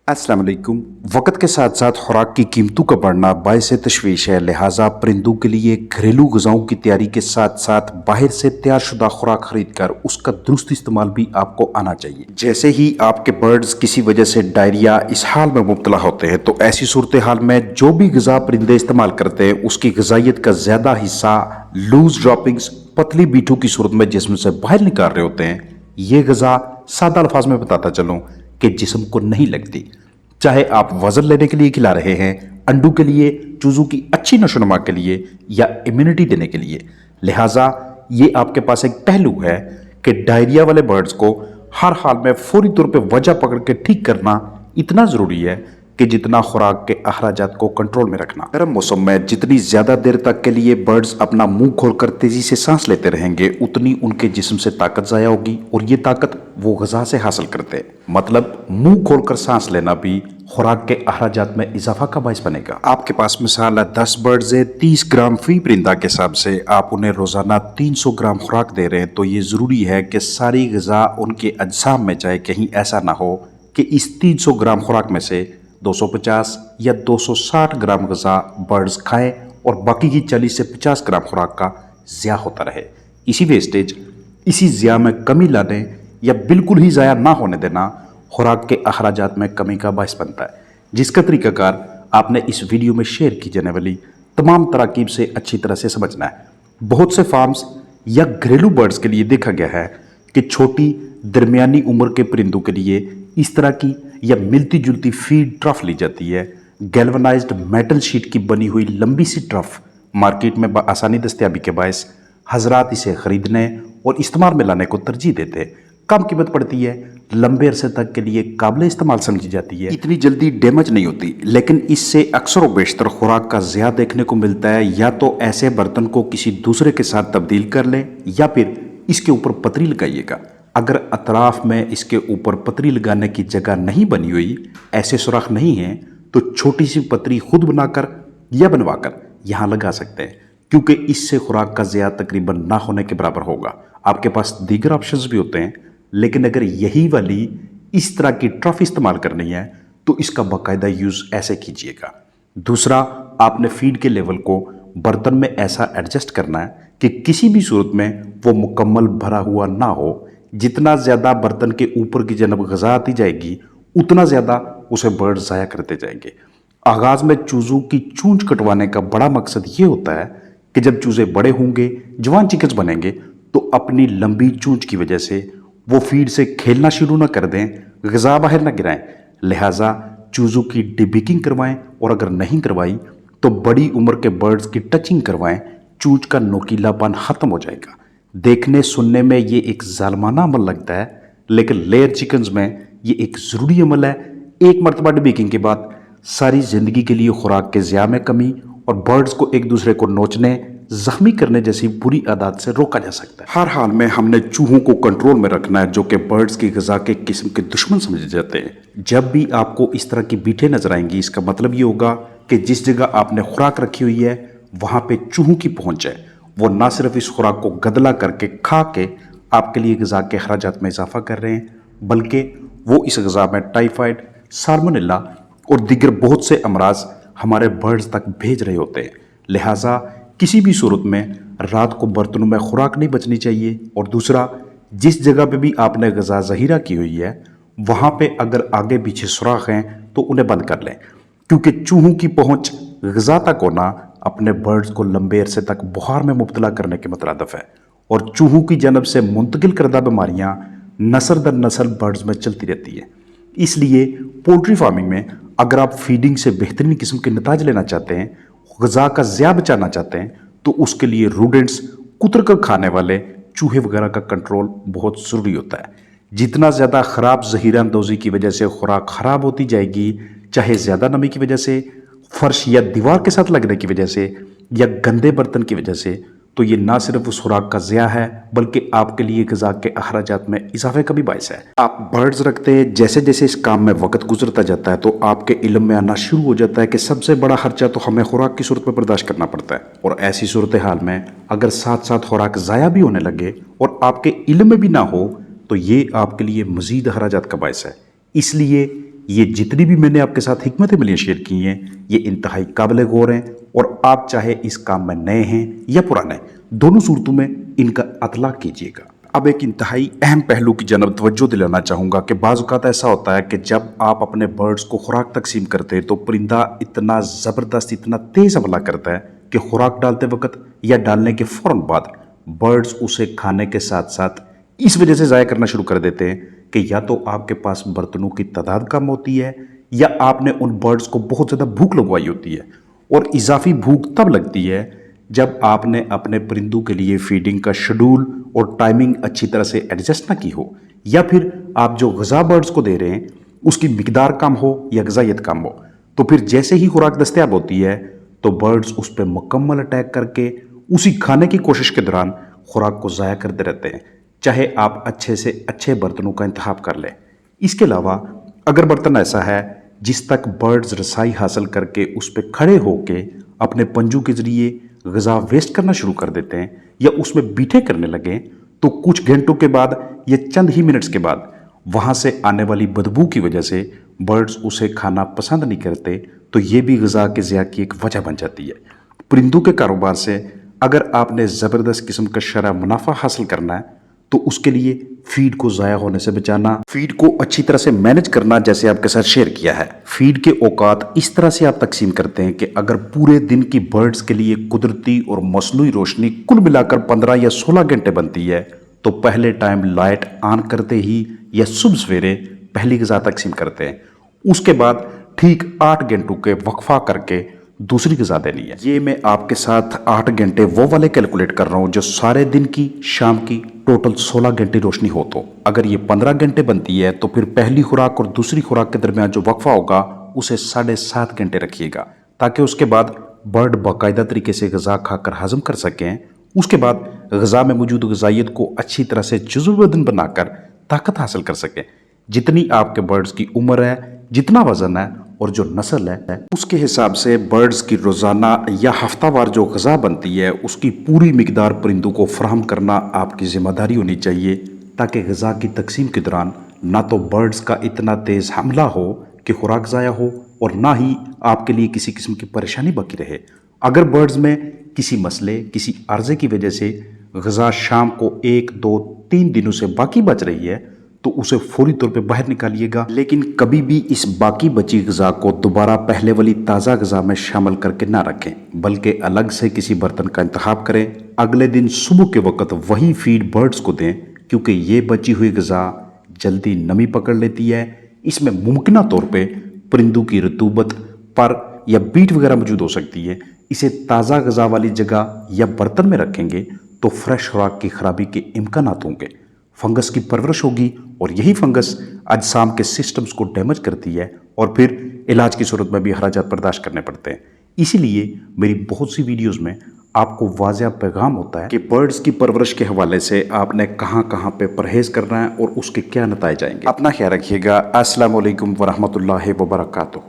अस्सलाम वालेकुम। वक्त के साथ साथ खुराक की कीमतों का बढ़ना बायस तशवीश है, लिहाजा परिंदों के लिए घरेलू ग़िज़ाओं की तैयारी के साथ साथ बाहर से तैयार शुदा खुराक खरीद कर उसका दुरुस्त इस्तेमाल भी आपको आना चाहिए। जैसे ही आपके बर्ड्स किसी वजह से डायरिया इसहाल में मुब्तला होते हैं तो ऐसी सूरत हाल में जो भी ग़िज़ा परिंदे इस्तेमाल करते हैं उसकी ग़िज़ाइयत का ज़्यादा हिस्सा लूज ड्रॉपिंग्स पतली बीठों की सूरत में जिस्म से बाहर निकाल रहे होते हैं। ये ग़िज़ा सादा अल्फाज में बताता चलूँ कि जिस्म को नहीं लगती। चाहे आप वजन लेने के लिए खिला रहे हैं, अंडों के लिए, चूजों की अच्छी नशोनुमा के लिए या इम्यूनिटी देने के लिए। लिहाजा ये आपके पास एक पहलू है कि डायरिया वाले बर्ड्स को हर हाल में फौरी तौर पे वजह पकड़ के ठीक करना इतना ज़रूरी है कि जितना खुराक के अखराजात को कंट्रोल में रखना। गर्म मौसम में जितनी ज़्यादा देर तक के लिए बर्ड्स अपना मुंह खोलकर तेज़ी से सांस लेते रहेंगे उतनी उनके जिस्म से ताकत ज़ाया होगी और ये ताकत वो ग़िज़ा से हासिल करते हैं। मतलब मुंह खोलकर सांस लेना भी खुराक के अखराजात में इजाफा का बायस बनेगा। आपके पास मिसाल 10 बर्ड्स है, 30 ग्राम फी परिंदा के हिसाब से आप उन्हें रोज़ाना 300 ग्राम खुराक दे रहे हैं तो ये ज़रूरी है कि सारी ग़िज़ा उनके अज्साम में जाए। कहीं ऐसा ना हो कि इस 300 ग्राम खुराक में से 250 या 260 ग्राम ग़िज़ा बर्ड्स खाएं और बाकी की 40 से 50 ग्राम खुराक का ज़िया होता रहे। इसी वेस्टेज, इसी ज़िया में कमी लाने या बिल्कुल ही ज़ाया ना होने देना खुराक के अखराजात में कमी का बायस बनता है, जिसका तरीक़ाकार आपने इस वीडियो में शेयर की जाने वाली तमाम तराकीब से अच्छी तरह से समझना है। बहुत से फार्म्स या घरेलू बर्ड्स के लिए देखा गया है कि छोटी दरमियानी उम्र के परिंदों के लिए इस तरह की या मिलती जुलती फीड ट्रफ ली जाती है। गैल्वनाइज्ड मेटल शीट की बनी हुई लंबी सी ट्रफ मार्केट में आसानी दस्तयाबी के बायस हजरात इसे खरीदने और इस्तेमाल में लाने को तरजीह देते हैं। कम कीमत पड़ती है, लंबे अरसे तक के लिए काबिल इस्तेमाल समझी जाती है, इतनी जल्दी डैमेज नहीं होती, लेकिन इससे अक्सर व बेशतर खुराक का ज़िया देखने को मिलता है। या तो ऐसे बर्तन को किसी दूसरे के साथ तब्दील कर लें या फिर इसके ऊपर पतरी लगाइएगा। अगर अतराफ में इसके ऊपर पतरी लगाने की जगह नहीं बनी हुई, ऐसे सुराख नहीं हैं, तो छोटी सी पतरी खुद बनाकर या बनवाकर यहाँ लगा सकते हैं, क्योंकि इससे खुराक का ज़िया तकरीबन ना होने के बराबर होगा। आपके पास दीगर ऑप्शंस भी होते हैं, लेकिन अगर यही वाली इस तरह की ट्रफ इस्तेमाल करनी है तो इसका बाकायदा यूज़ ऐसे कीजिएगा। दूसरा, आपने फीड के लेवल को बर्तन में ऐसा एडजस्ट करना है कि किसी भी सूरत में वो मुकम्मल भरा हुआ ना हो। जितना ज़्यादा बर्तन के ऊपर की जनब ग़िज़ा आती जाएगी उतना ज़्यादा उसे बर्ड ज़ाया करते जाएंगे। आगाज़ में चूज़ों की चूंच कटवाने का बड़ा मकसद ये होता है कि जब चूज़े बड़े होंगे, जवान चिकन्स बनेंगे, तो अपनी लंबी चूंच की वजह से वो फीड से खेलना शुरू ना कर दें, ग़िज़ा बाहर ना गिराएं। लिहाजा चूज़ों की डिबिकिंग करवाएं और अगर नहीं करवाई तो बड़ी उम्र के बर्ड्स की टचिंग करवाएं। चूंच का नोकीलापन ख़त्म हो जाएगा। देखने सुनने में ये एक जालमाना अमल लगता है, लेकिन लेयर चिकन्स में ये एक ज़रूरी अमल है। एक मरतबा डिबिकिंग के बाद सारी ज़िंदगी के लिए खुराक के ज़िया में कमी और बर्ड्स को एक दूसरे को नोचने, ज़ख्मी करने जैसी बुरी आदत से रोका जा सकता है। हर हाल में हमने चूहों को कंट्रोल में रखना है, जो कि बर्ड्स की ग़िज़ा के किस्म के दुश्मन समझे जाते हैं। जब भी आपको इस तरह की बीटें नजर आएंगी, इसका मतलब ये होगा कि जिस जगह आपने खुराक रखी हुई है वहाँ पे चूहों की पहुँच है। वो ना सिर्फ इस खुराक को गदला करके खा के आपके लिए ग़िज़ा के अखराजात में इजाफा कर रहे हैं, बल्कि वो इस ग़िज़ा में टाइफाइड, साल्मोनेला और दीगर बहुत से अमराज हमारे बर्ड्स तक भेज रहे होते हैं। लिहाजा किसी भी सूरत में रात को बर्तनों में खुराक नहीं बचनी चाहिए। और दूसरा, जिस जगह पे भी आपने ग़िज़ा ज़हीरा की हुई है वहाँ पे अगर आगे पीछे सुराख हैं तो उन्हें बंद कर लें, क्योंकि चूहों की पहुँच ग़िज़ा तक होना अपने बर्ड्स को लंबे अरसे तक बुखार में मुब्तला करने के मुतरादिफ है। और चूहों की जानब से मुंतकिल करदा बीमारियाँ नस्ल दर नस्ल बर्ड्स में चलती रहती है। इसलिए पोल्ट्री फार्मिंग में अगर आप फीडिंग से बेहतरीन किस्म के नताज लेना चाहते हैं, ग़िज़ा का ज़िया बचाना चाहते हैं, तो उसके लिए रूडेंट्स, कुतर कर खाने वाले चूहे वगैरह का कंट्रोल बहुत ज़रूरी होता है। जितना ज़्यादा ख़राब ज़हीरा अंदोज़ी की वजह से खुराक ख़राब होती जाएगी, चाहे ज़्यादा नमी की वजह से, फर्श या दीवार के साथ लगने की वजह से या गंदे बर्तन की वजह से, तो ये ना सिर्फ उस खुराक का ज़िया है बल्कि आपके लिए ग़िज़ा के अखराजात में इजाफे का भी बायस है। आप बर्ड्स रखते हैं, जैसे जैसे इस काम में वक्त गुजरता जाता है तो आपके इल्म में आना शुरू हो जाता है कि सबसे बड़ा खर्चा तो हमें खुराक की सूरत में बर्दाश्त करना पड़ता है। और ऐसी सूरत हाल में अगर साथ साथ खुराक ज़ाया भी होने लगे और आपके इल्म में भी ना हो तो ये आपके लिए मज़ीद अखराजात का बायस है। इसलिए یہ جتنی بھی میں نے آپ کے ساتھ حکمت عملیاں شیئر کی ہیں یہ انتہائی قابل غور ہیں، اور آپ چاہے اس کام میں نئے ہیں یا پرانے، دونوں صورتوں میں ان کا اطلاق کیجیے گا۔ اب ایک انتہائی اہم پہلو کی جانب توجہ دلانا چاہوں گا کہ بعض اوقات ایسا ہوتا ہے کہ جب آپ اپنے برڈز کو خوراک تقسیم کرتے ہیں تو پرندہ اتنا زبردست، اتنا تیز حملہ کرتا ہے کہ خوراک ڈالتے وقت یا ڈالنے کے فوراً بعد برڈز اسے کھانے کے ساتھ ساتھ اس وجہ سے ضائع کرنا شروع کر دیتے ہیں کہ یا تو آپ کے پاس برتنوں کی تعداد کم ہوتی ہے یا آپ نے ان برڈز کو بہت زیادہ بھوک لگوائی ہوتی ہے، اور اضافی بھوک تب لگتی ہے جب آپ نے اپنے پرندوں کے لیے فیڈنگ کا شیڈول اور ٹائمنگ اچھی طرح سے ایڈجسٹ نہ کی ہو، یا پھر آپ جو غذا برڈز کو دے رہے ہیں اس کی مقدار کم ہو یا غذائیت کم ہو، تو پھر جیسے ہی خوراک دستیاب ہوتی ہے تو برڈز اس پہ مکمل اٹیک کر کے اسی کھانے کی کوشش کے دوران خوراک کو ضائع کرتے رہتے ہیں، چاہے آپ اچھے سے اچھے برتنوں کا انتخاب کر لیں۔ اس کے علاوہ اگر برتن ایسا ہے جس تک برڈز رسائی حاصل کر کے اس پہ کھڑے ہو کے اپنے پنجوں کے ذریعے غذا ویسٹ کرنا شروع کر دیتے ہیں یا اس میں بیٹھے کرنے لگیں، تو کچھ گھنٹوں کے بعد یا چند ہی منٹس کے بعد وہاں سے آنے والی بدبو کی وجہ سے برڈز اسے کھانا پسند نہیں کرتے، تو یہ بھی غذا کے ضیاع کی ایک وجہ بن جاتی ہے۔ پرندوں کے کاروبار سے اگر آپ نے زبردست قسم کا شرح منافع حاصل کرنا ہے تو اس کے لیے فیڈ کو ضائع ہونے سے بچانا، فیڈ کو اچھی طرح سے مینج کرنا، جیسے آپ کے ساتھ شیئر کیا ہے، فیڈ کے اوقات اس طرح سے آپ تقسیم کرتے ہیں کہ اگر پورے دن کی برڈز کے لیے قدرتی اور مصنوعی روشنی کل ملا کر 15 یا 16 گھنٹے بنتی ہے، تو پہلے ٹائم لائٹ آن کرتے ہی یا صبح سویرے پہلی غذا تقسیم کرتے ہیں، اس کے بعد ٹھیک 8 گھنٹوں کے وقفہ کر کے دوسری غذا دینی ہے۔ یہ میں آپ کے ساتھ 8 گھنٹے وہ والے کیلکولیٹ کر رہا ہوں جو سارے دن کی شام کی ٹوٹل 16 گھنٹے روشنی ہو، تو اگر یہ 15 گھنٹے بنتی ہے تو پھر پہلی خوراک اور دوسری خوراک کے درمیان جو وقفہ ہوگا اسے 7.5 گھنٹے رکھیے گا، تاکہ اس کے بعد برڈ باقاعدہ طریقے سے غذا کھا کر ہضم کر سکیں، اس کے بعد غذا میں موجود غذائیت کو اچھی طرح سے جزو بدن بنا کر طاقت حاصل کر سکیں۔ جتنی آپ کے برڈز کی عمر ہے، جتنا وزن ہے اور جو نسل ہے، اس کے حساب سے برڈز کی روزانہ یا ہفتہ وار جو غذا بنتی ہے اس کی پوری مقدار پرندوں کو فراہم کرنا آپ کی ذمہ داری ہونی چاہیے، تاکہ غذا کی تقسیم کے دوران نہ تو برڈز کا اتنا تیز حملہ ہو کہ خوراک ضائع ہو، اور نہ ہی آپ کے لیے کسی قسم کی پریشانی باقی رہے۔ اگر برڈز میں کسی مسئلے، کسی عارضے کی وجہ سے غذا شام کو 1، 2، 3 دنوں سے باقی بچ رہی ہے تو اسے فوری طور پہ باہر نکالیے گا، لیکن کبھی بھی اس باقی بچی غذا کو دوبارہ پہلے والی تازہ غذا میں شامل کر کے نہ رکھیں، بلکہ الگ سے کسی برتن کا انتخاب کریں۔ اگلے دن صبح کے وقت وہی فیڈ برڈز کو دیں، کیونکہ یہ بچی ہوئی غذا جلدی نمی پکڑ لیتی ہے، اس میں ممکنہ طور پہ پرندوں کی رطوبت، پر یا بیٹ وغیرہ موجود ہو سکتی ہے۔ اسے تازہ غذا والی جگہ یا برتن میں رکھیں گے تو فریش خوراک کی خرابی کے امکانات ہوں گے، فنگس کی پرورش ہوگی، اور یہی فنگس اجسام کے سسٹمز کو ڈیمیج کرتی ہے اور پھر علاج کی صورت میں بھی اخراجات برداشت کرنے پڑتے ہیں۔ اسی لیے میری بہت سی ویڈیوز میں آپ کو واضح پیغام ہوتا ہے کہ برڈز کی پرورش کے حوالے سے آپ نے کہاں کہاں پہ پرہیز کرنا ہے اور اس کے کیا نتائج آئیں گے۔ اپنا خیال رکھیے گا۔ السلام علیکم ورحمۃ اللہ وبرکاتہ۔